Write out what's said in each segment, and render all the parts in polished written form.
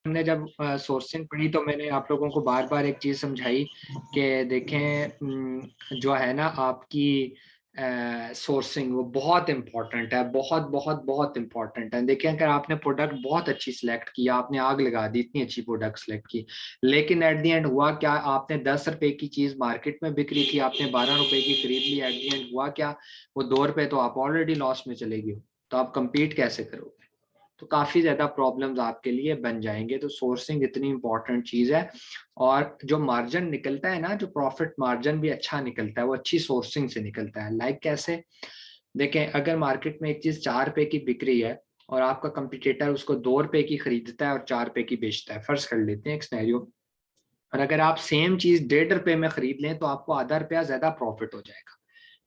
हमने जब सोर्सिंग पढ़ी तो मैंने आप लोगों को बार बार एक चीज समझाई कि देखें, जो है ना आपकी सोर्सिंग वो बहुत इंपॉर्टेंट है, बहुत बहुत बहुत इंपॉर्टेंट है। देखिए, अगर आपने प्रोडक्ट बहुत अच्छी सिलेक्ट किया, आपने आग लगा दी, इतनी अच्छी प्रोडक्ट सिलेक्ट की, लेकिन एट द एंड हुआ क्या? आपने 10 रुपए की चीज मार्केट में बिक रही थी, आपने 12 रुपए की खरीद ली, एट द एंड हुआ क्या? वो 2 रुपए तो आप ऑलरेडी लॉस में चले गए हो, तो आप compete कैसे करोगे? तो काफी ज्यादा प्रॉब्लम्स आपके लिए बन जाएंगे। तो सोर्सिंग इतनी इंपॉर्टेंट चीज है, और जो मार्जिन निकलता है ना, जो प्रॉफिट मार्जिन भी अच्छा निकलता है, वो अच्छी सोर्सिंग से निकलता है। लाइक कैसे? देखें, अगर मार्केट में एक चीज 4 रुपए की बिक रही है और आपका कंपटीटर उसको 2 रुपए की खरीदता है और 4 रुपए की बेचता है, फर्ज कर लेते हैं एक सिनेरियो। और अगर आप सेम चीज 1.5 रुपए में खरीद लें तो आपको आधा रुपया ज्यादा प्रॉफिट हो जाएगा,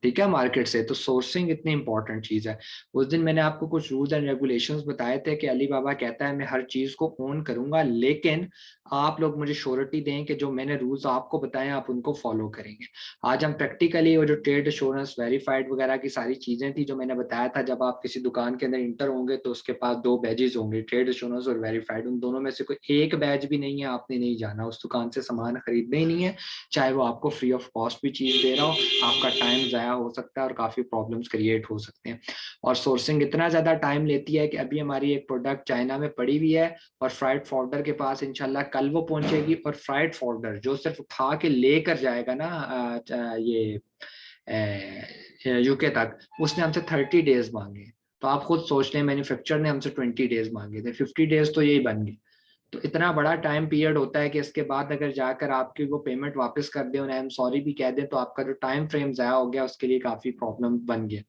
ठीक है, मार्केट से। तो सोर्सिंग इतनी इंपॉर्टेंट चीज है। उस दिन मैंने आपको कुछ रूल्स एंड रेगुलेशंस बताए थे कि अली बाबा कहता है मैं हर चीज को ओन करूंगा, लेकिन आप लोग मुझे श्योरिटी दें कि जो मैंने रूल्स आपको बताए आप उनको फॉलो करेंगे। आज हम प्रैक्टिकली वो जो ट्रेड एश्योरेंस वेरीफाइड वगैरह की सारी चीजें थी जो मैंने बताया था, जब आप किसी दुकान के अंदर इंटर होंगे तो उसके पास 2 बैजेस होंगे, ट्रेड एश्योरेंस और वेरीफाइड। उन दोनों में से कोई एक बैज भी नहीं है, आपने नहीं जाना उस दुकान से सामान खरीदना ही नहीं है, चाहे वो आपको फ्री ऑफ कॉस्ट भी चीज दे रहा हो। आपका टाइम जाया हो सकता है और काफी प्रॉब्लम्स क्रिएट हो सकते हैं। और सोर्सिंग इतना ज्यादा टाइम लेती है कि अभी हमारी एक प्रोडक्ट चाइना में पड़ी हुई है और फ्राइट फोल्डर के पास इंशाल्लाह कल वो पहुंचेगी, और फ्राइट फोल्डर जो सिर्फ उठा के लेकर जाएगा ना ये यूके तक, उसने हमसे 30 डेज मांगे। तो आप खुद सोच लें, मैन्युफैक्चरर ने हमसे 20 डेज मांगे थे, 50 डेज तो यही बन गए। तो इतना बड़ा टाइम पीरियड होता है कि इसके बाद अगर जाकर आपकी वो पेमेंट वापस कर दें और आई एम सॉरी भी कह दें, तो आपका जो टाइम फ्रेम ज़ाया हो गया उसके लिए काफ़ी प्रॉब्लम बन गया।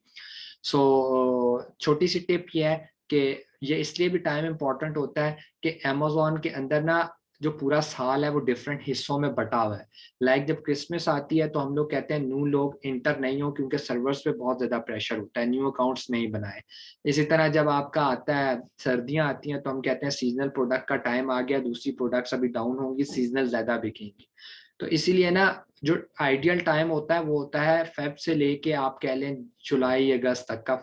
सो छोटी सी टिप ये है कि ये इसलिए भी टाइम इम्पोर्टेंट होता है कि अमेजोन के अंदर ना जो पूरा साल है वो डिफरेंट हिस्सों में बटा हुआ है। लाइक जब क्रिसमस आती है तो हम लोग कहते हैं न्यू लोग इंटर नहीं हो, क्योंकि सर्वर्स पे बहुत ज्यादा प्रेशर होता है, न्यू अकाउंट्स नहीं बनाए। इसी तरह जब आपका आता है सर्दियां आती हैं तो हम कहते हैं सीजनल प्रोडक्ट का टाइम आ गया, दूसरी प्रोडक्ट्स अभी डाउन होंगी, सीजनल ज्यादा बिकेंगी। तो इसीलिए ना जो आइडियल टाइम होता है वो होता है फेब से लेके आप कह लें जुलाई अगस्त तक का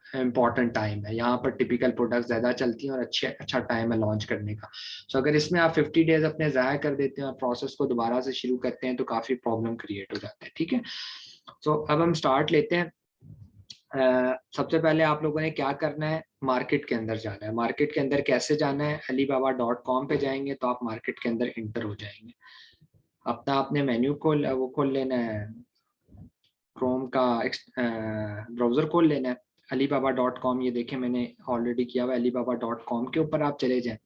इम्पॉर्टेंट टाइम है। यहाँ पर टिपिकल प्रोडक्ट ज्यादा चलती हैं और अच्छे अच्छा टाइम है लॉन्च करने का। सो अगर इसमें आप 50 डेज अपने ज़ाया कर देते हैं और प्रोसेस को दोबारा से शुरू करते हैं तो काफी प्रॉब्लम क्रिएट हो जाता है, ठीक है। सो अब हम स्टार्ट लेते हैं। सबसे पहले आप लोगों ने क्या करना है? मार्केट के अंदर जाना है। मार्केट के अंदर कैसे जाना है? alibaba.com पे जाएंगे तो आप मार्केट के अंदर इंटर हो जाएंगे। अपना आपने मेन्यू खोल वो खोल लेना है, क्रोम का ब्राउजर खोल लेना है। alibaba.com, ये देखें मैंने ऑलरेडी किया हुआ है। alibaba.com के ऊपर आप चले जाएं।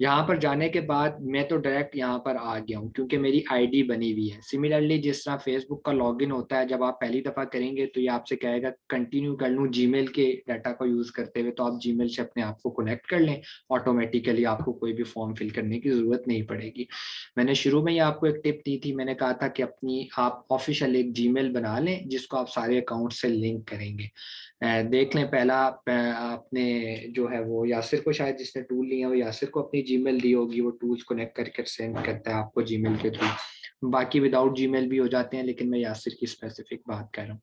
यहाँ पर जाने के बाद मैं तो डायरेक्ट यहाँ पर आ गया हूँ क्योंकि मेरी आईडी बनी हुई है। सिमिलरली जिस तरह फेसबुक का लॉगिन होता है, जब आप पहली दफा करेंगे तो ये आपसे कहेगा कंटिन्यू कर लूँ जीमेल के डाटा को यूज करते हुए, तो आप जीमेल से अपने आप को कनेक्ट कर लें, ऑटोमेटिकली आपको कोई भी फॉर्म फिल करने की जरूरत नहीं पड़ेगी। मैंने शुरू में ही आपको एक टिप दी थी, मैंने कहा था कि अपनी आप ऑफिशियल एक जीमेल बना लें जिसको आप सारे अकाउंट से लिंक करेंगे। देख लें, पहला आपने जो है वो यासिर को, शायद जिसने टूल लिया वो यासिर को अपनी जीमेल दी होगी, वो टूल्स कनेक्ट करके सेंड करता है आपको जीमेल के थ्रू। बाकी विदाउट जीमेल भी हो जाते हैं, लेकिन मैं यासिर की स्पेसिफिक बात कर रहा हूँ।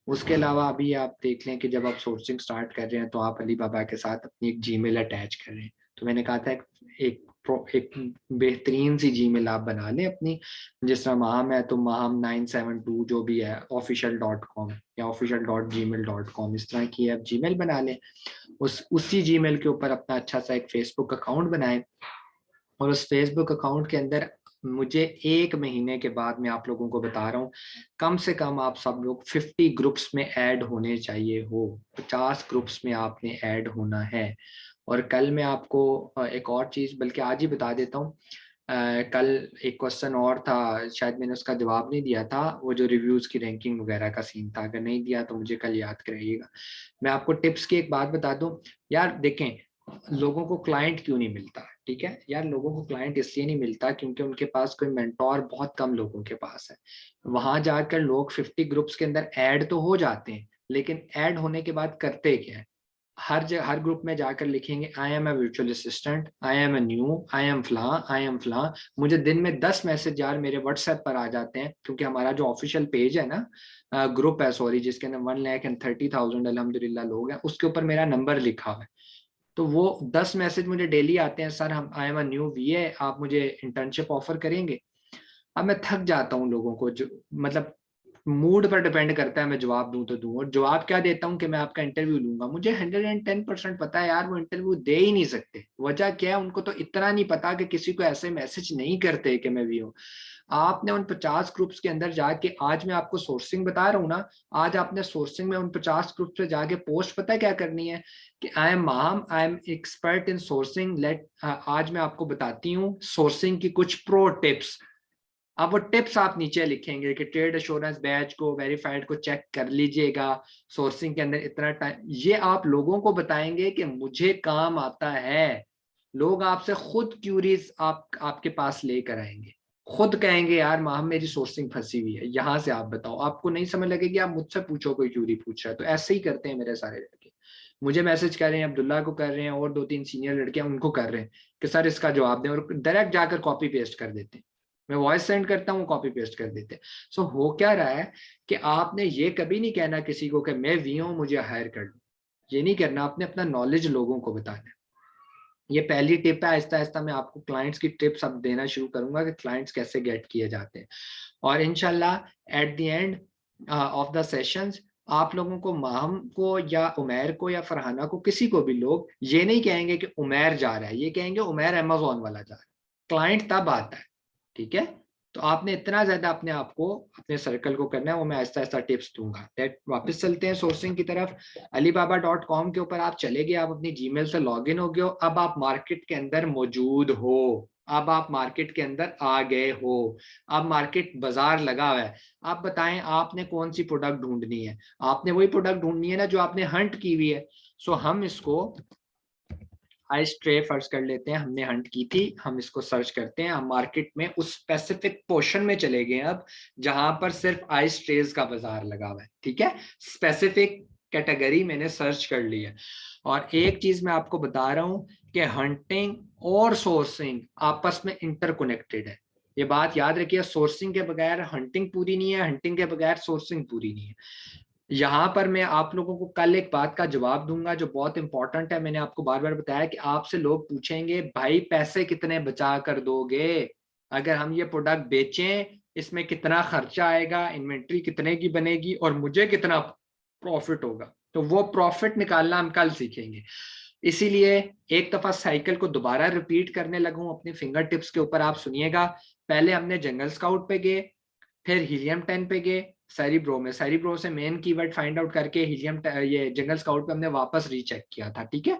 उसके अलावा अभी आप देख लें कि जब आप सोर्सिंग स्टार्ट कर रहे हैं तो आप अली बाबा के साथ अपनी एक जीमेल अटैच कर रहे हैं। तो मैंने कहा था एक बेहतरीन सी जीमेल आप बना लें अपनी। जिस तरह माहम है तो maham972 जो भी है official.com या official.gmail.com, इस तरह की आप जीमेल बना लें। उसी जीमेल के ऊपर अपना अच्छा सा एक फेसबुक अकाउंट बनाएं, और उस फेसबुक अकाउंट के अंदर मुझे 1 महीने के बाद मैं आप लोगों को बता रहा हूँ, कम से कम आप सब लोग 50 ग्रुप्स में ऐड होने चाहिए हो। 50 ग्रुप्स में आपने ऐड होना है। और कल मैं आपको एक और चीज बल्कि आज ही बता देता हूँ। कल एक क्वेश्चन और था, शायद मैंने उसका जवाब नहीं दिया था, वो जो रिव्यूज की रैंकिंग वगैरह का सीन था। अगर नहीं दिया तो मुझे कल याद कराइएगा। मैं आपको टिप्स की एक बात बता दूं। यार देखें, लोगों को क्लाइंट क्यों नहीं मिलता? ठीक है यार, लोगों को क्लाइंट इसलिए नहीं मिलता क्योंकि उनके पास कोई मेंटोर बहुत कम लोगों के पास है। वहां जाकर लोग 50 ग्रुप्स के अंदर ऐड तो हो जाते हैं, लेकिन ऐड होने के बाद करते क्या है? हर ग्रुप में जाकर लिखेंगे I am a virtual assistant, I am a new, I am फ्ला, आई एम फ्ला। मुझे दिन में 10 मैसेज यार मेरे व्हाट्सएप पर आ जाते हैं, क्योंकि हमारा जो ऑफिशियल पेज है ना, ग्रुप है सॉरी, जिसके अंदर 1,30,30,000 अल्हम्दुलिल्लाह लोग हैं, उसके ऊपर मेरा नंबर लिखा हुआ है। तो वो 10 मैसेज मुझे डेली आते हैं, सर हम आई एम अ न्यू वीए, आप मुझे इंटर्नशिप ऑफर करेंगे। अब मैं थक जाता हूँ लोगों को, जो मतलब मूड पर डिपेंड करता है, मैं जवाब दूं तो दूं, और जवाब क्या देता हूँ कि मैं आपका इंटरव्यू लूंगा। मुझे 110% पता है यार वो इंटरव्यू दे ही नहीं सकते। वजह क्या है, उनको तो इतना नहीं पता कि किसी को ऐसे मैसेज नहीं करते कि मैं भी हूँ। आपने उन 50 ग्रुप्स के अंदर जाके, आज मैं आपको सोर्सिंग बता रहा हूँ ना, आज आपने सोर्सिंग में उन 50 ग्रुप पे जाके पोस्ट पता है क्या करनी है कि I am mom, I am expert in sourcing, let, आज मैं आपको बताती हूँ सोर्सिंग की कुछ प्रो टिप्स। अब वो टिप्स आप नीचे लिखेंगे कि ट्रेड एश्योरेंस बैच को, वेरीफाइड को चेक कर लीजिएगा, सोर्सिंग के अंदर इतना टाइम, ये आप लोगों को बताएंगे कि मुझे काम आता है। लोग आपसे खुद क्यूरीज आपके पास लेकर आएंगे, खुद कहेंगे यार माहम मेरी सोर्सिंग फंसी हुई है, यहाँ से आप बताओ। आपको नहीं समझ लगेगी, आप मुझसे पूछो कोई क्यूरी पूछ रहा है। तो ऐसे ही करते हैं मेरे सारे लड़के, मुझे मैसेज कर रहे हैं, अब्दुल्ला को कर रहे हैं, और 2-3 सीनियर लड़के हैं उनको कर रहे हैं कि सर इसका जवाब दें, और डायरेक्ट जाकर कॉपी पेस्ट कर देते हैं। मैं वॉइस सेंड करता हूँ, कॉपी पेस्ट कर देते हैं। सो हो क्या रहा है कि आपने ये कभी नहीं कहना किसी को कि मैं वी हूँ मुझे हायर कर लो, ये नहीं करना। आपने अपना नॉलेज लोगों को बताना है। ये पहली टिप है। आहिस्ता आहिस्ता मैं आपको क्लाइंट्स की टिप्स अब देना शुरू करूंगा कि क्लाइंट्स कैसे गेट किए जाते हैं। और इंशाल्लाह at the end of the sessions आप लोगों को, माहम को या उमैर को या फरहाना को, किसी को भी लोग ये नहीं कहेंगे कि उमैर जा रहा है, ये कहेंगे उमैर अमेजोन वाला जा रहा है। क्लाइंट तब आता है, ठीक है। तो आपने इतना ज्यादा अपने आप को, अपने सर्कल को करना है, वो मैं आहिस्ता आहिस्ता टिप्स दूंगा। वापस चलते हैं सोर्सिंग की तरफ। alibaba.com के ऊपर आप चले गए, आप अपनी जीमेल से लॉग इन हो गए हो, अब आप मार्केट के अंदर मौजूद हो, अब आप मार्केट के अंदर आ गए हो, अब मार्केट बाजार लगा हुआ है। आप बताएं आपने कौन सी प्रोडक्ट ढूंढनी है। आपने वही प्रोडक्ट ढूंढनी है ना जो आपने हंट की हुई है। सो हम इसको आइस ट्रे फर्स्ट कर लेते हैं, हमने हंट की थी, हम इसको सर्च करते हैं। हम मार्केट में उस स्पेसिफिक पोर्शन में चले गए अब जहां पर सिर्फ आइस ट्रेज का बाजार लगा हुआ है, ठीक है। स्पेसिफिक कैटेगरी मैंने सर्च कर ली है। और एक चीज मैं आपको बता रहा हूं कि हंटिंग और सोर्सिंग आपस में इंटरकनेक्टेड है। ये बात याद रखिए, सोर्सिंग के बगैर हंटिंग पूरी नहीं है, हंटिंग के बगैर सोर्सिंग पूरी नहीं है। यहाँ पर मैं आप लोगों को कल एक बात का जवाब दूंगा जो बहुत इंपॉर्टेंट है। मैंने आपको बार बार बताया कि आपसे लोग पूछेंगे भाई पैसे कितने बचा कर दोगे अगर हम ये प्रोडक्ट बेचें, इसमें कितना खर्चा आएगा, इन्वेंट्री कितने की बनेगी, और मुझे कितना प्रॉफिट होगा। तो वो प्रॉफिट निकालना हम कल सीखेंगे। इसीलिए एक दफा साइकिल को दोबारा रिपीट करने लगूं अपने फिंगर टिप्स के ऊपर, आप सुनिएगा। पहले हमने जंगल स्काउट पे गए, फिर हीलियम 10 पे गए, सेरिब्रो में, सेरिब्रो से मेन कीवर्ड फाइंड आउट करके हीलियम, ये जंगल स्काउट पे हमने वापस रीचेक किया था, ठीक है।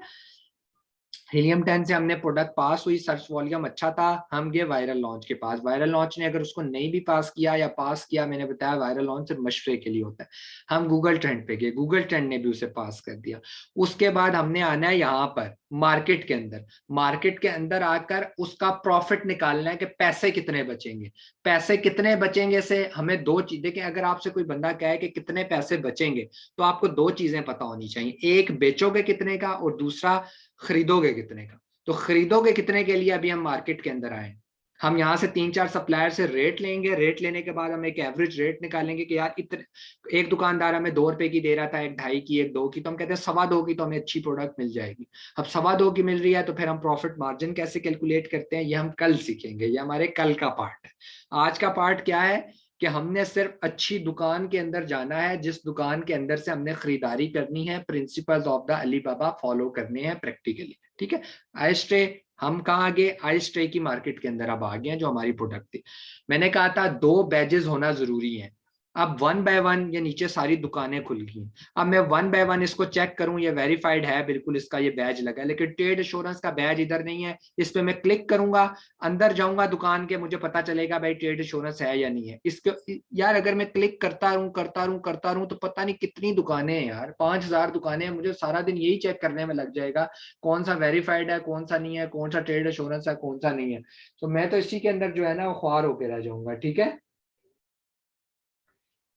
हीलियम 10 से हमने प्रोडक्ट पास हुई, सर्च वॉल्यूम अच्छा था, हम गए वायरल लॉन्च के पास। वायरल लॉन्च ने अगर उसको नहीं भी पास किया या पास किया, मैंने बताया वायरल लॉन्च सिर्फ मशवरे के लिए होता है। हम गूगल ट्रेंड पे गए, गूगल ट्रेंड ने भी उसे पास कर दिया। उसके बाद हमने आना है यहाँ पर मार्केट के अंदर। मार्केट के अंदर आकर उसका प्रॉफिट निकालना है कि पैसे कितने बचेंगे। पैसे कितने बचेंगे से हमें दो चीज देखें, अगर आपसे कोई बंदा कहे कि कितने पैसे बचेंगे, तो आपको दो चीजें पता होनी चाहिए, एक बेचोगे कितने का और दूसरा खरीदोगे कितने का। तो खरीदोगे कितने के लिए अभी हम मार्केट के अंदर आए, हम यहाँ से 3-4 सप्लायर से रेट लेंगे, रेट लेने के बाद हम एक एवरेज रेट निकालेंगे कि यार इतने, एक दुकानदार हमें 2 रुपए की दे रहा था, एक 2.5 की, एक 2 की, तो हम कहते हैं 2.25 की तो हमें अच्छी प्रोडक्ट मिल जाएगी। अब 2.25 की मिल रही है तो फिर हम प्रॉफिट मार्जिन कैसे कैलकुलेट करते हैं, ये हम कल सीखेंगे, ये हमारे कल का पार्ट है। आज का पार्ट क्या है कि हमने सिर्फ अच्छी दुकान के अंदर जाना है, जिस दुकान के अंदर से हमने खरीदारी करनी है, principles of the Ali Baba follow करने हैं प्रैक्टिकली, ठीक है। आइस ट्रे, हम कहाँ गए, आइस ट्रे की मार्केट के अंदर अब आ गए जो हमारी प्रोडक्ट थी। मैंने कहा था 2 बैजेस होना जरूरी है। अब 1 बाय 1 ये नीचे सारी दुकानें खुल गई। अब मैं 1 बाय 1 इसको चेक करूं, ये वेरीफाइड है बिल्कुल, इसका ये बैज लगा है, लेकिन ट्रेड एश्योरेंस का बैज इधर नहीं है। इस पे मैं क्लिक करूंगा, अंदर जाऊंगा दुकान के, मुझे पता चलेगा भाई ट्रेड एश्योरेंस है या नहीं है इसके। यार अगर मैं क्लिक करता रहूं तो पता नहीं कितनी दुकानें हैं यार, 5,000 दुकानें हैं, मुझे सारा दिन यही चेक करने में लग जाएगा कौन सा वेरीफाइड है, कौन सा नहीं है, कौन सा ट्रेड एश्योरेंस है, कौन सा नहीं है। तो मैं तो इसी के अंदर जो है ना वो ख्वार होके रह जाऊंगा, ठीक है।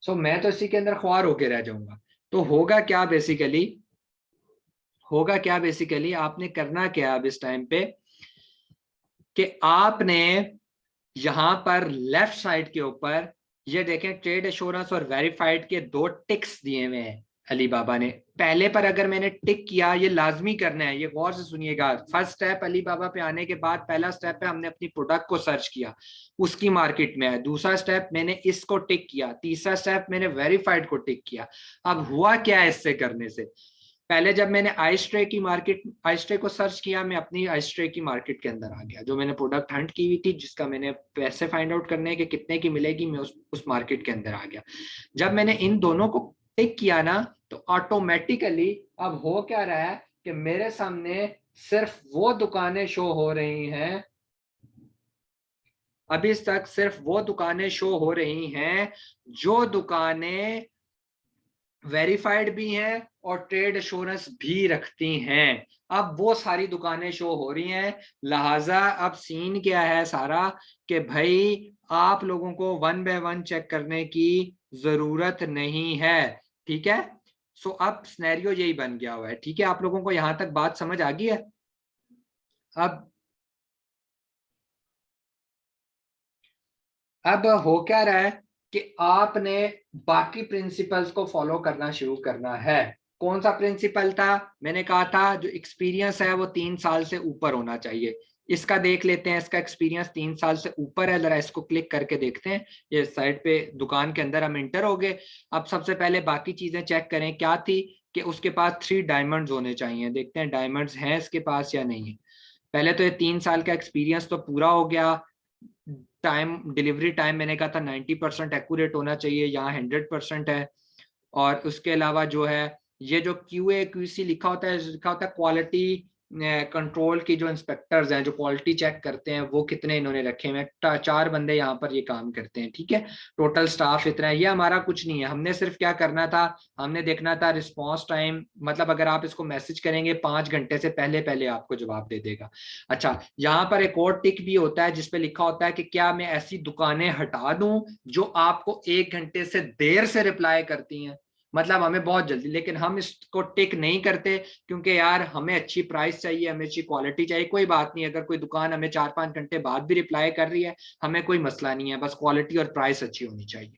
सो मैं तो इसी के अंदर ख्वार होके रह जाऊंगा। तो होगा क्या बेसिकली आपने करना क्या अब इस टाइम पे कि आपने यहां पर लेफ्ट साइड के ऊपर ये देखें, ट्रेड एश्योरेंस और वेरीफाइड के 2 टिक्स दिए हुए हैं। अली बाबा ने पहले पर अगर मैंने टिक किया, ये लाजमी करना है, ये गौर से सुनिएगा। फर्स्ट स्टेप अली बाबा पे आने के बाद पहला स्टेप है हमने अपनी प्रोडक्ट को सर्च किया, उसकी मार्केट में है। दूसरा स्टेप मैंने इसको टिक किया। तीसरा स्टेप मैंने वेरीफाइड को टिक किया। अब हुआ क्या है इससे करने से? पहले जब मैंने आइस्ट्रे की मार्केट, आइस्ट्रे को सर्च किया, मैं अपनी आइस्ट्रे की मार्केट के अंदर आ गया, जो मैंने प्रोडक्ट हंट की हुई थी, जिसका मैंने पैसे फाइंड आउट करने के कितने की मिलेगी, मैं उस मार्केट के अंदर आ गया। जब मैंने इन दोनों को टिक किया ना, तो ऑटोमेटिकली अब हो क्या रहा है कि मेरे सामने सिर्फ वो दुकानें शो हो रही हैं, अभी तक सिर्फ वो दुकानें शो हो रही हैं जो दुकानें वेरीफाइड भी हैं और ट्रेड एश्योरेंस भी रखती हैं। अब वो सारी दुकानें शो हो रही हैं। लिहाजा अब सीन क्या है सारा, कि भाई आप लोगों को वन बाय वन चेक करने की जरूरत नहीं है। ठीक है, सो अब सिनेरियो यही बन गया हुआ है। ठीक है, आप लोगों को यहां तक बात समझ आ गई है? अब हो क्या रहा है कि आपने बाकी प्रिंसिपल्स को फॉलो करना शुरू करना है। कौन सा प्रिंसिपल था? मैंने कहा था जो एक्सपीरियंस है वो 3 साल से ऊपर होना चाहिए। इसका देख लेते हैं, इसका एक्सपीरियंस 3 साल से ऊपर है, जरा इसको क्लिक करके देखते हैं। ये साइट पे दुकान के अंदर हम इंटर हो गए। अब सबसे पहले बाकी चीजें चेक करें, क्या थी कि उसके पास 3 डायमंड्स होने चाहिए। देखते हैं डायमंड्स हैं इसके पास या नहीं है। पहले तो ये 3 साल का एक्सपीरियंस तो पूरा हो गया। टाइम, डिलीवरी टाइम मैंने कहा था 90% एक्यूरेट होना चाहिए, यहाँ 100% है। और उसके अलावा जो है ये जो QA QC लिखा होता है, लिखा होता है क्वालिटी कंट्रोल की जो इंस्पेक्टर्स हैं, जो क्वालिटी चेक करते हैं, वो कितने इन्होंने रखे हुए हैं। 4 बंदे यहाँ पर ये काम करते हैं। ठीक है, टोटल स्टाफ इतना है। ये हमारा कुछ नहीं है, हमने सिर्फ क्या करना था, हमने देखना था रिस्पॉन्स टाइम, मतलब अगर आप इसको मैसेज करेंगे 5 घंटे से पहले पहले आपको जवाब दे देगा। अच्छा, यहाँ पर एक और टिक भी होता है जिसपे लिखा होता है कि क्या मैं ऐसी दुकानें हटा दूं जो आपको 1 घंटे से देर से रिप्लाई करती हैं, मतलब हमें बहुत जल्दी। लेकिन हम इसको टिक नहीं करते, क्योंकि यार हमें अच्छी प्राइस चाहिए, हमें अच्छी क्वालिटी चाहिए। कोई बात नहीं, अगर कोई दुकान हमें 4-5 घंटे बाद भी रिप्लाई कर रही है, हमें कोई मसला नहीं है, बस क्वालिटी और प्राइस अच्छी होनी चाहिए।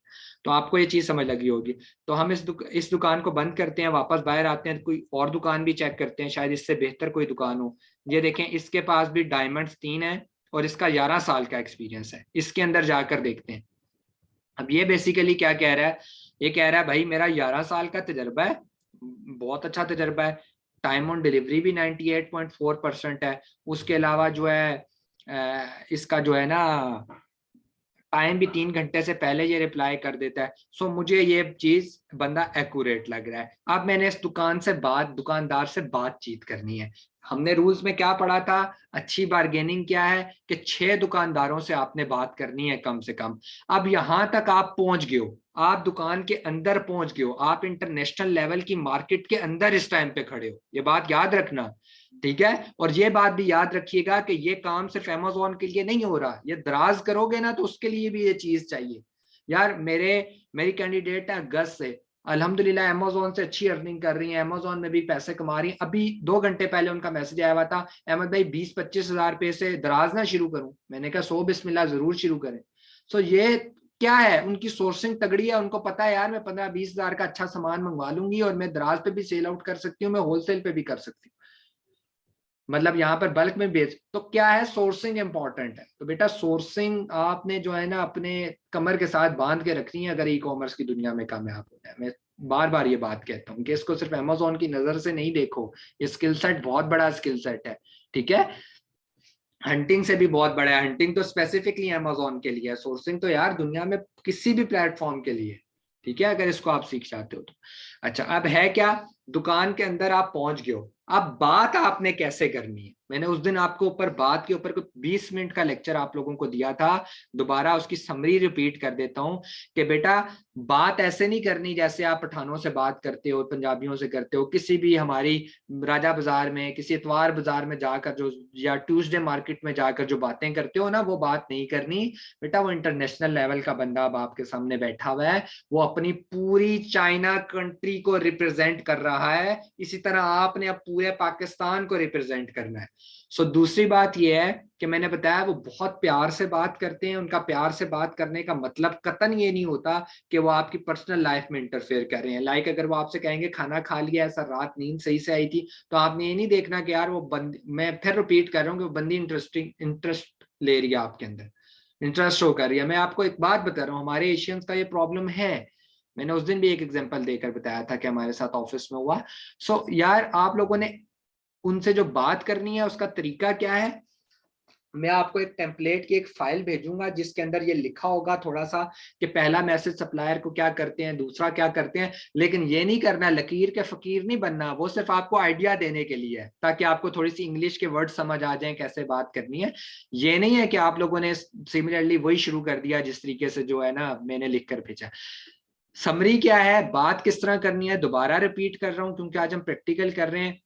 तो आपको ये चीज समझ लगी होगी। तो हम इस दुकान को बंद करते हैं, वापस बाहर आते हैं, कोई और दुकान भी चेक करते हैं, शायद इससे बेहतर कोई दुकान हो। ये देखें, इसके पास भी डायमंड्स 3 है और इसका 11 साल का एक्सपीरियंस है। इसके अंदर जाकर देखते हैं। अब ये बेसिकली क्या कह रहा है, ये कह रहा है भाई मेरा 11 साल का तजर्बा है, बहुत अच्छा तजर्बा है। टाइम ऑन डिलीवरी भी 98.4% है। उसके अलावा जो है इसका जो है ना टाइम भी 3 घंटे से पहले ये रिप्लाई कर देता है। सो मुझे ये चीज बंदा एक्यूरेट लग रहा है। अब मैंने इस दुकानदार से बातचीत करनी है। हमने रूल्स में क्या पढ़ा था, अच्छी बार्गेनिंग क्या है कि 6 दुकानदारों से आपने बात करनी है कम से कम। अब यहां तक आप पहुंच गए हो, आप दुकान के अंदर पहुंच गए हो, आप इंटरनेशनल लेवल की मार्केट के अंदर इस टाइम पे खड़े हो, ये बात याद रखना। ठीक है, और ये बात भी याद रखिएगा कि ये काम सिर्फ अमेजोन के लिए नहीं हो रहा, ये दराज करोगे ना तो उसके लिए भी ये चीज चाहिए। यार मेरी कैंडिडेट है गज से, अल्हम्दुलिल्लाह अमेजोन से अच्छी अर्निंग कर रही है, अमेजोन में भी पैसे कमा रही है। अभी 2 घंटे पहले उनका मैसेज आया हुआ था, अहमद भाई 20-25 हजार रुपए से दराज ना शुरू करूं। मैंने कहा सो बिस्मिल्लाह, जरूर शुरू करें। सो ये क्या है, उनकी सोर्सिंग तगड़ी है, उनको पता है यार मैं 15-20 हजार का अच्छा सामान मंगवा लूंगी और मैं दराज पे भी सेल आउट कर सकती हूँ, मैं होलसेल पे भी कर सकती हूँ, मतलब यहाँ पर बल्क में बेच। तो क्या है, सोर्सिंग इंपॉर्टेंट है। तो बेटा सोर्सिंग आपने जो है ना अपने कमर के साथ बांध के रखनी है, अगर ई कॉमर्स की दुनिया में कामयाब होना है। मैं बार बार ये बात कहता हूँ कि इसको सिर्फ अमेजोन की नजर से नहीं देखो, ये स्किल सेट बहुत बड़ा स्किल सेट है। ठीक है, हंटिंग से भी बहुत बड़ा है। हंटिंग तो स्पेसिफिकली अमेजोन के लिए है, सोर्सिंग तो यार दुनिया में किसी भी प्लेटफॉर्म के लिए। ठीक है, अगर इसको आप सीख जाते हो तो। अच्छा, अब है क्या, दुकान के अंदर आप पहुंच गए हो, अब बात आपने कैसे करनी है। मैंने उस दिन आपको ऊपर बात के ऊपर 20 मिनट का लेक्चर आप लोगों को दिया था, दोबारा उसकी समरी रिपीट कर देता हूं कि बेटा बात ऐसे नहीं करनी जैसे आप पठानों से बात करते हो, पंजाबियों से करते हो, किसी भी हमारी राजा बाजार में, किसी इतवार बाजार में जाकर जो, या ट्यूसडे मार्केट में जाकर जो बातें करते हो ना, वो बात नहीं करनी बेटा। वो इंटरनेशनल लेवल का बंदा अब आपके सामने बैठा हुआ है, वो अपनी पूरी चाइना कंट्री को रिप्रेजेंट कर रहा है, इसी तरह आपने अब पूरे पाकिस्तान को रिप्रेजेंट करना है। सो दूसरी बात यह है कि मैंने बताया वो बहुत प्यार से बात करते हैं, उनका प्यार से बात करने का मतलब कतन ये नहीं होता कि वो आपकी पर्सनल लाइफ में इंटरफेयर कर रहे हैं। लाइक अगर वो आपसे कहेंगे खाना खा लिया, ऐसा रात नींद सही से आई थी, तो आपने ये नहीं देखना कि यार वो बंदी, मैं फिर रिपीट कर रहा हूँ कि वो बंदी इंटरेस्ट ले रही है आपके अंदर, इंटरेस्ट शो कर रही है। मैं आपको एक बात बता रहा हूँ, हमारे एशियंस का ये प्रॉब्लम है। मैंने उस दिन भी एक एग्जांपल देकर बताया था कि हमारे साथ ऑफिस में हुआ। सो यार आप लोगों ने उनसे जो बात करनी है उसका तरीका क्या है, मैं आपको एक टेम्पलेट की एक फाइल भेजूंगा जिसके अंदर ये लिखा होगा थोड़ा सा कि पहला मैसेज सप्लायर को क्या करते हैं, दूसरा क्या करते हैं। लेकिन ये नहीं करना, लकीर के फकीर नहीं बनना, वो सिर्फ आपको आइडिया देने के लिए है ताकि आपको थोड़ी सी इंग्लिश के वर्ड समझ आ जाएं कैसे बात करनी है। ये नहीं है कि आप लोगों ने सिमिलरली वही शुरू कर दिया जिस तरीके से जो है ना मैंने लिख कर भेजा। समरी क्या है, बात किस तरह करनी है, दोबारा रिपीट कर रहा हूं क्योंकि आज हम प्रैक्टिकल कर रहे हैं।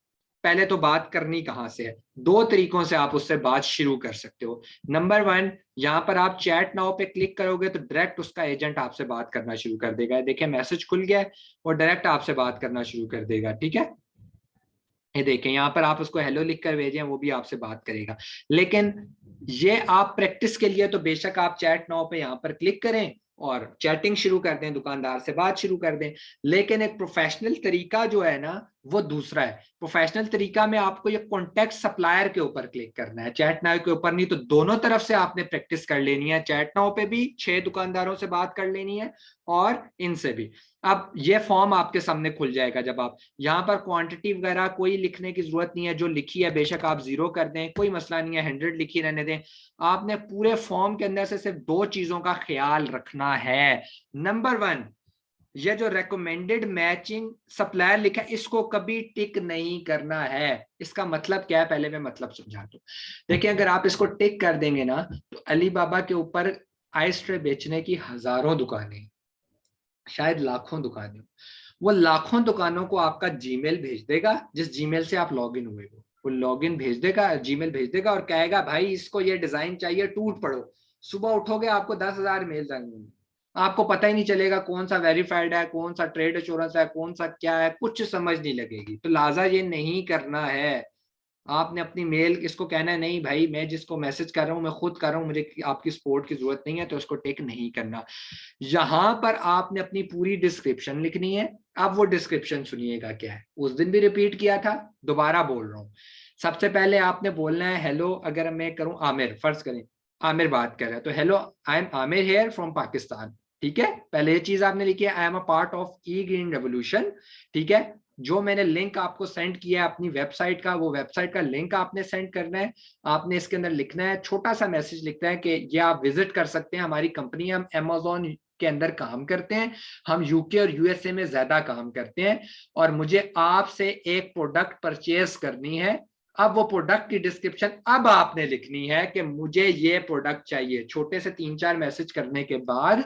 पहले तो बात करनी कहां से है, दो तरीकों से आप उससे बात शुरू कर सकते हो। नंबर वन, यहां पर आप चैट नाउ पे क्लिक करोगे तो डायरेक्ट उसका एजेंट आपसे बात करना शुरू कर देगा। देखिए मैसेज खुल गया है और डायरेक्ट आपसे बात करना शुरू कर देगा। ठीक है, ये देखें यहाँ पर आप उसको हेलो लिख कर भेजें, वो भी आपसे बात करेगा। लेकिन ये आप प्रैक्टिस के लिए तो बेशक आप चैट नाउ पे यहाँ पर क्लिक करें और चैटिंग शुरू कर दें, दुकानदार से बात शुरू कर दें। लेकिन एक प्रोफेशनल तरीका जो है ना वो दूसरा है। प्रोफेशनल तरीका में आपको ये कॉन्टेक्ट सप्लायर के ऊपर क्लिक करना है, चैट नाउ के ऊपर नहीं। तो दोनों तरफ से आपने प्रैक्टिस कर लेनी है, चैट नाउ पे भी 6 दुकानदारों से बात कर लेनी है और इनसे भी। अब ये फॉर्म आपके सामने खुल जाएगा। जब आप यहाँ पर क्वांटिटी वगैरह कोई लिखने की जरूरत नहीं है, जो लिखी है बेशक आप 0 कर दें, कोई मसला नहीं है, 100 लिखी रहने दें। आपने पूरे फॉर्म के अंदर से सिर्फ 2 चीजों का ख्याल रखना है। नंबर 1, ये जो रेकमेंडेड मैचिंग सप्लायर लिखा है इसको कभी टिक नहीं करना है। इसका मतलब क्या है, पहले मैं मतलब समझा दूं। देखिए अगर आप इसको टिक कर देंगे ना तो अली बाबा के ऊपर आइस ट्रे बेचने की हजारों दुकानें, शायद लाखों दुकानें, वो लाखों दुकानों को आपका जीमेल भेज देगा, जिस जीमेल से आप लॉगिन हुए हो वो लॉगिन भेज देगा, जीमेल भेज देगा और कहेगा भाई इसको ये डिजाइन चाहिए, टूट पड़ो। सुबह उठोगे आपको 10,000 मेल आएंगे, आपको पता ही नहीं चलेगा कौन सा वेरीफाइड है, कौन सा ट्रेड इंश्योरेंस है, कौन सा क्या है, कुछ समझ नहीं लगेगी। तो लिहाजा ये नहीं करना है। आपने अपनी मेल इसको कहना है नहीं भाई मैं जिसको मैसेज कर रहा हूँ मैं खुद कर रहा हूँ, मुझे आपकी सपोर्ट की जरूरत नहीं है, तो उसको टेक नहीं करना। यहां पर आपने अपनी पूरी डिस्क्रिप्शन लिखनी है। अब वो डिस्क्रिप्शन सुनिएगा क्या है, उस दिन भी रिपीट किया था, दोबारा बोल रहा हूँ। सबसे पहले आपने बोलना है हेलो, अगर मैं करूं आमिर, फर्ज करें आमिर बात कर रहा है तो hello I am Aamir here from Pakistan. ठीक है, पहले ये चीज आपने लिखी है, I am a part of the green revolution. ठीक है, जो मैंने लिंक आपको सेंड किया है अपनी वेबसाइट का, वो वेबसाइट का लिंक आपने सेंड करना है। आपने इसके अंदर लिखना है, छोटा सा मैसेज लिखना है कि ये आप विजिट कर सकते हैं हमारी कंपनी, हम अमेज़न के अंदर काम करते हैं, हम यूके और यूएसए में ज्यादा काम करते हैं और मुझे आपसे एक प्रोडक्ट परचेज करनी है। अब वो प्रोडक्ट की डिस्क्रिप्शन अब आपने लिखनी है कि मुझे ये प्रोडक्ट चाहिए। छोटे से 3-4 मैसेज करने के बाद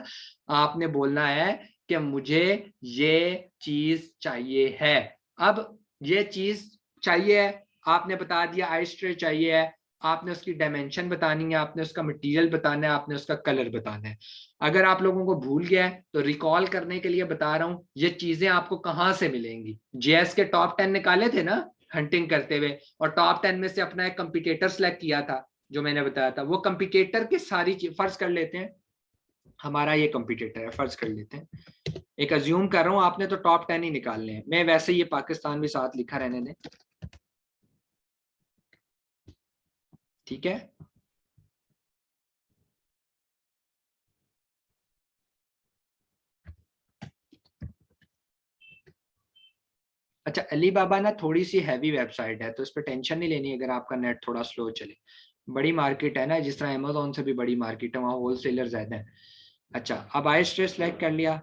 आपने बोलना है कि मुझे ये चीज चाहिए है। अब ये चीज चाहिए है, आपने बता दिया आइस ट्रे चाहिए है, आपने उसकी डायमेंशन बतानी है, आपने उसका मटेरियल बताना है, आपने उसका कलर बताना है। अगर आप लोगों को भूल गया है तो रिकॉल करने के लिए बता रहा हूं, ये चीजें आपको कहां से मिलेंगी। जेएस के टॉप 10 निकाले थे ना हंटिंग करते हुए, और टॉप 10 में से अपना एक कंपिटिटर सेलेक्ट किया था जो मैंने बताया था। वो कंपिटिटर की सारी चीज फर्ज कर लेते हैं, हमारा ये कंपिटिटर है, फर्ज कर लेते हैं, एक अज्यूम कर रहा हूं, आपने तो टॉप 10 ही निकालने हैं। मैं वैसे ये पाकिस्तान भी साथ लिखा रहने दें। ठीक है, अच्छा अली बाबा ना थोड़ी सी हैवी वेबसाइट है तो इस पर टेंशन नहीं लेनी अगर आपका नेट थोड़ा स्लो चले। बड़ी मार्केट है ना, जिस तरह अमेज़न से भी बड़ी मार्केट है, वहाँ होलसेलर ज्यादा है। अच्छा अब आई स्ट्रेस सेलेक्ट कर लिया।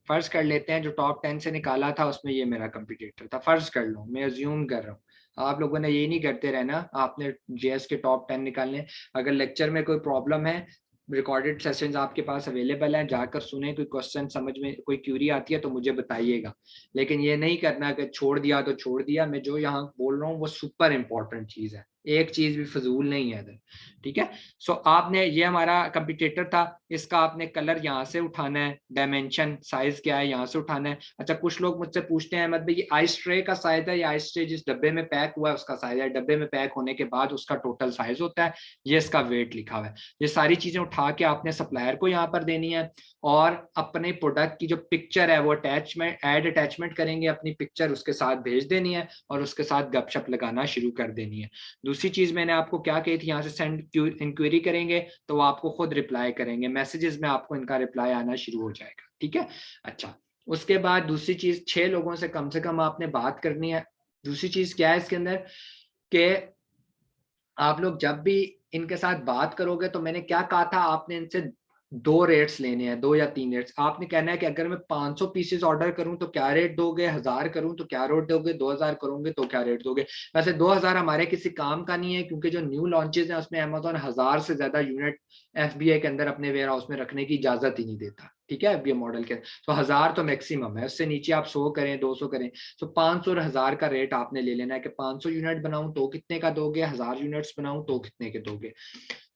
फर्ज कर लेते हैं जो टॉप 10 से निकाला था उसमें ये मेरा कंपटीटर था, फर्ज कर लो, मैं अज्यूम कर रहा हूँ। आप लोगों ने ये नहीं करते रहना, आपने जेएस के टॉप 10 निकालने। अगर लेक्चर में कोई प्रॉब्लम है, रिकॉर्डेड सेशंस आपके पास अवेलेबल हैं, जाकर सुने, कोई क्वेश्चन समझ में कोई क्यूरी आती है तो मुझे बताइएगा। लेकिन ये नहीं करना कि छोड़ दिया तो छोड़ दिया। मैं जो यहाँ बोल रहा हूँ वो सुपर इंपॉर्टेंट चीज है, एक चीज भी फजूल नहीं है इधर, ठीक है। सो आपने, ये हमारा कंपिटेटर था, इसका आपने कलर यहाँ से उठाना है, डायमेंशन साइज क्या है यहाँ से उठाना है। अच्छा, कुछ लोग मुझसे पूछते हैं अहमद भाई ये आइस ट्रे का साइज है या आइस ट्रे जिस डब्बे में पैक हुआ है उसका साइज है? डब्बे में पैक होने के बाद उसका टोटल साइज होता है, ये इसका वेट लिखा हुआ है। ये सारी चीजें उठा के आपने सप्लायर को यहाँ पर देनी है, और अपने प्रोडक्ट की जो पिक्चर है वो अटैचमेंट, ऐड अटैचमेंट करेंगे, अपनी पिक्चर उसके साथ भेज देनी है और उसके साथ गपशप लगाना शुरू कर देनी है। दूसरी चीज मैंने आपको क्या कही थी, यहाँ से सेंड इंक्वायरी करेंगे तो वो आपको खुद रिप्लाई करेंगे, मैसेजेस में आपको इनका रिप्लाई आना शुरू हो जाएगा, ठीक है। अच्छा, उसके बाद दूसरी चीज, 6 लोगों से कम आपने बात करनी है। दूसरी चीज क्या है इसके अंदर कि आप लोग जब भी इनके साथ बात करोगे, तो मैंने क्या कहा था, आपने इनसे 2 रेट्स लेने हैं, 2 या 3 रेट्स। आपने कहना है कि अगर मैं 500 पीसेस ऑर्डर करूं तो क्या रेट दोगे, 1000 करूं तो क्या रेट दोगे, 2000 करोगे तो क्या रेट दोगे। वैसे 2000 हमारे किसी काम का नहीं है, क्योंकि जो न्यू लॉन्चेस हैं उसमें अमेजोन 1000 से ज्यादा यूनिट एफबीआई के अंदर अपने वेयर हाउस में रखने की इजाजत ही नहीं देता, ठीक है, एफबीआई मॉडल के। तो 1000 तो मैक्सिमम है, उससे नीचे आप 100 करें, 200 करें। तो 500 और 1000 का रेट आपने ले लेना है कि 500 यूनिट बनाऊं तो कितने का दोगे, 1000 यूनिट्स बनाऊं तो कितने के दोगे,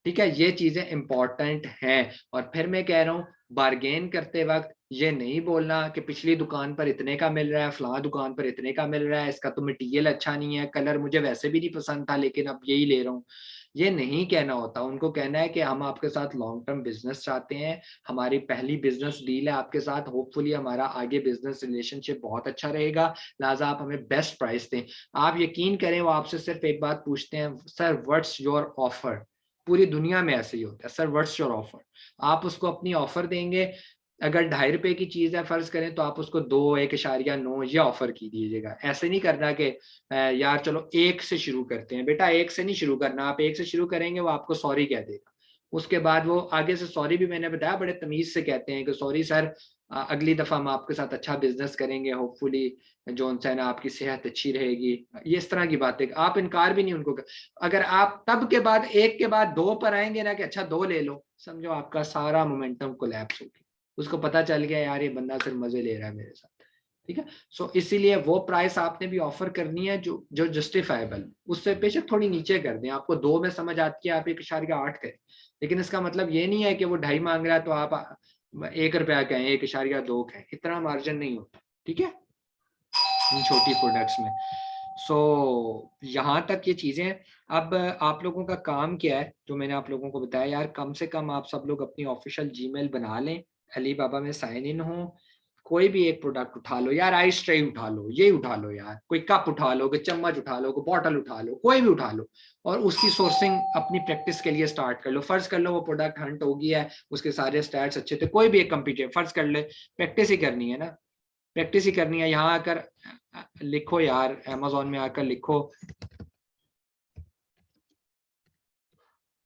ठीक है। ये चीजें इंपॉर्टेंट हैं। और फिर मैं कह रहा हूँ, बार्गेन करते वक्त ये नहीं बोलना कि पिछली दुकान पर इतने का मिल रहा है, फलां दुकान पर इतने का मिल रहा है, इसका तो मटेरियल अच्छा नहीं है, कलर मुझे वैसे भी नहीं पसंद था लेकिन अब यही ले रहा हूँ। ये नहीं कहना होता, उनको कहना है कि हम आपके साथ लॉन्ग टर्म बिजनेस चाहते हैं, हमारी पहली बिजनेस डील है आपके साथ, होपफुली हमारा आगे बिजनेस रिलेशनशिप बहुत अच्छा रहेगा, लिहाजा आप हमें बेस्ट प्राइस दें। आप यकीन करें, वो आपसे सिर्फ एक बात पूछते हैं, सर व्हाट्स योर ऑफर। पूरी दुनिया में ऐसे ही होता है, सर व्हाट्स योर ऑफर। आप उसको अपनी ऑफर देंगे, अगर 2.5 रुपए की चीज है फर्ज करें, तो आप उसको 2, 1.9 ये ऑफर की दीजिएगा। ऐसे नहीं करना कि यार चलो 1 से शुरू करते हैं, बेटा 1 से नहीं शुरू करना, आप 1 से शुरू करेंगे वो आपको सॉरी कह देगा। उसके बाद वो आगे से सॉरी भी, मैंने बताया, बड़े तमीज से कहते हैं कि सॉरी सर, अगली दफा हम आपके साथ अच्छा बिजनेस करेंगे, होपफुली जो है ना आपकी सेहत अच्छी रहेगी, ये इस तरह की बातें आप इनकार भी नहीं उनको अगर आप तब के बाद 1 के बाद 2 पर आएंगे ना कि अच्छा 2 ले लो, समझो आपका सारा मोमेंटम कोलैप्स हो गया। उसको पता चल गया यार ये बंदा सिर्फ मजे ले रहा है मेरे साथ, ठीक है। सो इसीलिए वो प्राइस आपने भी ऑफर करनी है जो जो जस्टिफाइबल, उससे बेशक थोड़ी नीचे कर दें, आपको 2 में समझ आती है आप 1.8 करें, लेकिन इसका मतलब ये नहीं है कि वो 2.5 मांग रहा है तो आप 1 रुपया कहें, 1.2 कहें, इतना मार्जिन नहीं होता, ठीक है, इन छोटी प्रोडक्ट्स में। सो यहाँ तक ये चीजें। अब आप लोगों का काम क्या है, जो मैंने आप लोगों को बताया यार, कम से कम आप सब लोग अपनी ऑफिशियल जीमेल बना लें, अली बाबा में साइन इन हो, कोई भी एक प्रोडक्ट उठा लो यार, आइस ट्रे उठा लो, ये उठा लो यार, कोई कप उठा लो, कोई चम्मच उठा लो, कोई बॉटल उठा लो, कोई भी उठा लो, और उसकी सोर्सिंग अपनी प्रैक्टिस के लिए स्टार्ट कर लो। फर्ज कर लो वो प्रोडक्ट हंट हो गया है, उसके सारे स्टैट्स अच्छे थे, कोई भी एक कंप्यूटर फर्ज कर ले, प्रैक्टिस ही करनी है ना, प्रैक्टिस ही करनी है। यहाँ आकर लिखो यार, अमेजोन में आकर लिखो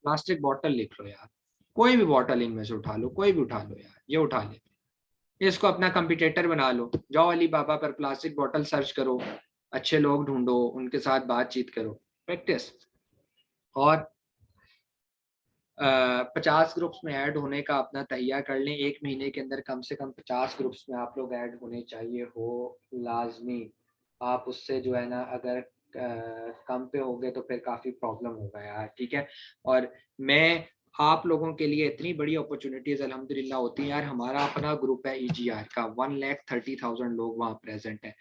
प्लास्टिक बॉटल, लिख लो यार, कोई भी बॉटल इनमें से उठा लो, कोई भी उठा लो यार, ये उठा ले, इसको अपना कंपिटेटर बना लो, जाओ अली बाबा पर प्लास्टिक बॉटल सर्च करो, अच्छे लोग ढूंढो, उनके साथ बातचीत करो, प्रैक्टिस। और 50 ग्रुप्स में ऐड होने का अपना तैयार कर लें, 1 महीने के अंदर कम से कम 50 ग्रुप्स में आप लोग ऐड होने चाहिए हो, लाजमी। आप उससे जो है ना अगर कम पे हो गए तो फिर काफ़ी प्रॉब्लम होगा यार, ठीक है। और मैं आप लोगों के लिए इतनी बड़ी अपॉर्चुनिटीज़ अल्हम्दुलिल्लाह होती हैं यार, हमारा अपना ग्रुप है EGR का, 1,30,000 लोग वहाँ प्रेजेंट हैं,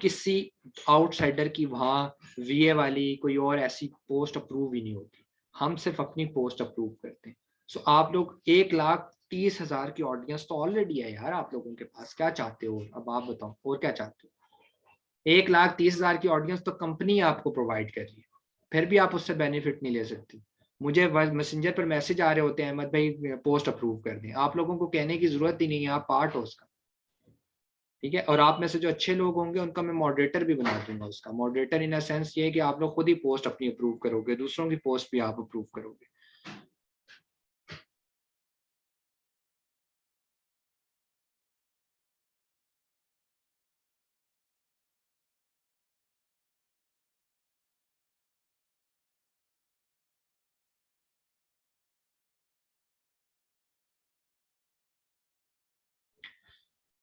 किसी आउटसाइडर की वहाँ VA वाली कोई और ऐसी पोस्ट अप्रूव ही नहीं होती, हम सिर्फ अपनी पोस्ट अप्रूव करते हैं। सो आप लोग 1,30,000 की ऑडियंस तो ऑलरेडी है यार आप लोगों के पास, क्या चाहते हो अब आप बताओ, और क्या चाहते हो। 1,30,000 की ऑडियंस तो कंपनी आपको प्रोवाइड कर रही है, फिर भी आप उससे बेनिफिट नहीं ले सकती। मुझे मैसेंजर पर मैसेज आ रहे होते हैं, अहमद भाई पोस्ट अप्रूव कर दें, आप लोगों को कहने की जरूरत ही नहीं है, आप पार्ट हो उसका, ठीक है। और आप में से जो अच्छे लोग होंगे उनका मैं मॉडरेटर भी बना दूंगा, उसका मॉडरेटर इन अ सेंस ये है कि आप लोग खुद ही पोस्ट अपनी अप्रूव करोगे, दूसरों की पोस्ट भी आप अप्रूव करोगे।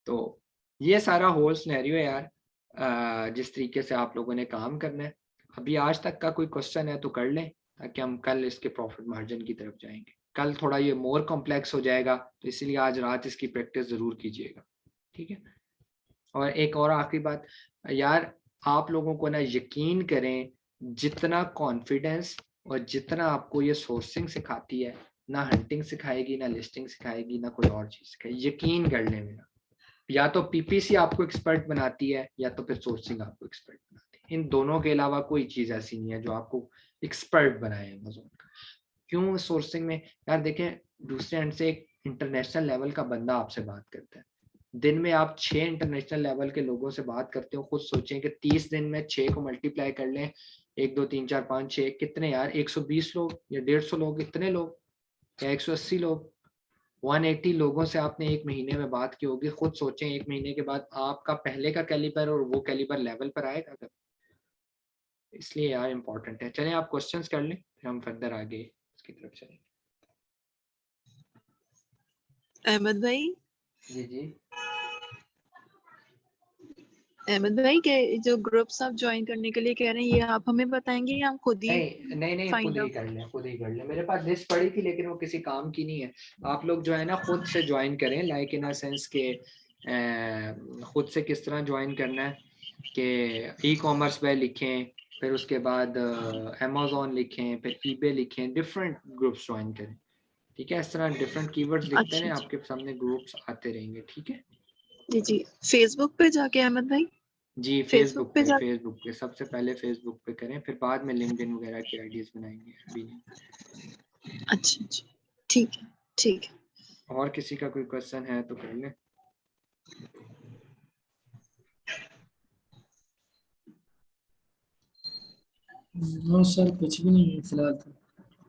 तो ये सारा होल सिनेरियो है यार, जिस तरीके से आप लोगों ने काम करना है। अभी आज तक का कोई क्वेश्चन है तो कर लें, ताकि हम कल इसके प्रॉफिट मार्जिन की तरफ जाएंगे। कल थोड़ा ये मोर कॉम्प्लेक्स हो जाएगा, तो इसीलिए आज रात इसकी प्रैक्टिस जरूर कीजिएगा, ठीक है। और एक और आखिरी बात यार, आप लोगों को ना यकीन करें, जितना कॉन्फिडेंस और जितना आपको ये सोर्सिंग सिखाती है, ना हंटिंग सिखाएगी, ना लिस्टिंग सिखाएगी, ना कोई और चीज सिखाएगी, यकीन कर लें मेरा। या तो पीपीसी आपको एक्सपर्ट बनाती है, या तो फिर सोर्सिंग आपको एक्सपर्ट बनाती है। इन दोनों के अलावा कोई चीज ऐसी नहीं है जो आपको एक्सपर्ट बनाए अमेज़न का। क्यों सोर्सिंग में यार देखें, दूसरे एंड से एक इंटरनेशनल लेवल का बंदा आपसे बात करता है, दिन में आप 6 इंटरनेशनल लेवल के लोगों से बात करते हो। खुद सोचें कि 30 दिन में 6 को मल्टीप्लाई कर लें, 1 2 3 4 5 6 कितने यार, 120 लोग या 150 लोग, इतने लोग या 180 लोग, 180 लोगों से आपने एक महीने में बात की होगी। खुद सोचें एक महीने के बाद आपका पहले का कैलिबर और वो कैलिबर लेवल पर आएगा कब? इसलिए यार इंपॉर्टेंट है। चलें आप क्वेश्चंस कर लें, फिर हम फर्दर आगे इसकी तरफ चलेंगे। अहमद भाई, जी जी अहमद भाई के जो ग्रुप्स आप ज्वाइन करने के लिए कह रहे हैं, ये आप हमें बताएंगे या हम खुद ही नहीं खुद फाइंड ही आउट? कर लें, खुद ही कर लें। मेरे पास लिस्ट पड़ी थी, लेकिन वो किसी काम की नहीं है। आप लोग जो है ना खुद से ज्वाइन करें, लाइक इन अ सेंस के खुद से किस तरह ज्वाइन करना है कि ई कॉमर्स पे लिखें, फिर उसके बाद अमेज़न लिखें, फिर ईबे लिखें, डिफरेंट ग्रुप्स ज्वाइन करें, ठीक है। इस तरह डिफरेंट कीवर्ड्स लिखते अच्छा हैं, जी, आपके सामने ग्रुप्स आते रहेंगे, ठीक है। जी जी। फेसबुक पे जाके अहमद भाई, जी फेसबुक पे जाके। फेसबुक पे सबसे पहले फेसबुक पे करें, फिर बाद में लिंक्डइन वगैरह की आईडीज बनाएंगे, अभी नहीं। अच्छा अच्छा, ठीक है ठीक है। और किसी का कोई क्वेश्चन है तो कर लें। नो सर, कुछ भी नहीं है फिलहाल तो।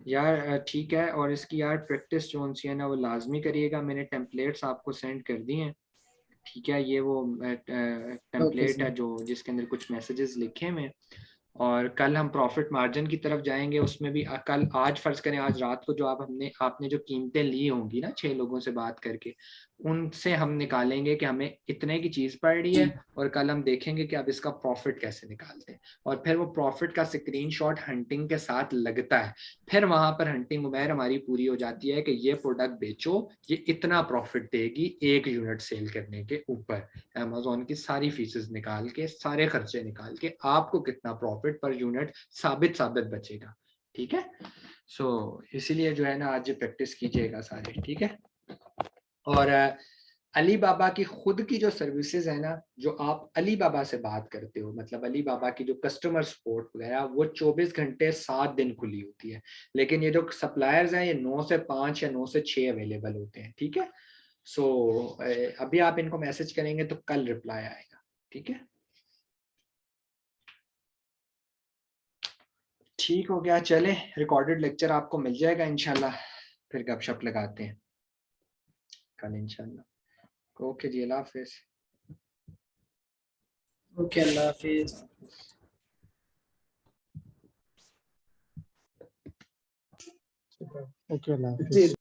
यार ठीक है, और इसकी यार प्रैक्टिस जो सी है ना वो लाजमी करिएगा। मैंने टेम्पलेट्स आपको सेंड कर दी हैं, ठीक है। ये वो ओके टेम्पलेट है सर। जो जिसके अंदर कुछ मैसेजेस लिखे हुए। और कल हम प्रॉफिट मार्जिन की तरफ जाएंगे, उसमें भी कल आज फर्ज करें आज रात को जो आपने जो कीमतें ली होंगी ना 6 लोगों से बात करके, उनसे हम निकालेंगे कि हमें इतने की चीज पड़ रही है, और कल हम देखेंगे कि अब इसका प्रॉफिट कैसे निकालते हैं। और फिर वो प्रॉफिट का स्क्रीनशॉट हंटिंग के साथ लगता है, फिर वहां पर हंटिंग उमेर हमारी पूरी हो जाती है कि ये प्रोडक्ट बेचो, ये इतना प्रॉफिट देगी 1 यूनिट सेल करने के ऊपर। अमेज़न की सारी फीसेस निकाल के, सारे खर्चे निकाल के आपको कितना प्रॉफिट पर यूनिट साबित बचेगा, ठीक है। सो इसीलिए जो है ना आज प्रैक्टिस कीजिएगा सारे, ठीक है। और अली बाबा की खुद की जो सर्विसेज है ना, जो आप अली बाबा से बात करते हो, मतलब अली बाबा की जो कस्टमर सपोर्ट वगैरह, वो 24 घंटे 7 दिन खुली होती है। लेकिन ये जो सप्लायर्स हैं ये 9 से 5 या 9 से 6 अवेलेबल होते हैं, ठीक है। सो अभी आप इनको मैसेज करेंगे तो कल रिप्लाई आएगा, ठीक है। ठीक हो गया, चले रिकॉर्डेड लेक्चर आपको मिल जाएगा इंशाल्लाह, फिर गपशप लगाते हैं कल इंशाल्लाह। ओके जी, अल्लाह हाफिज। ओके, अल्लाह हाफिज। ओके, अल्लाह हाफिज।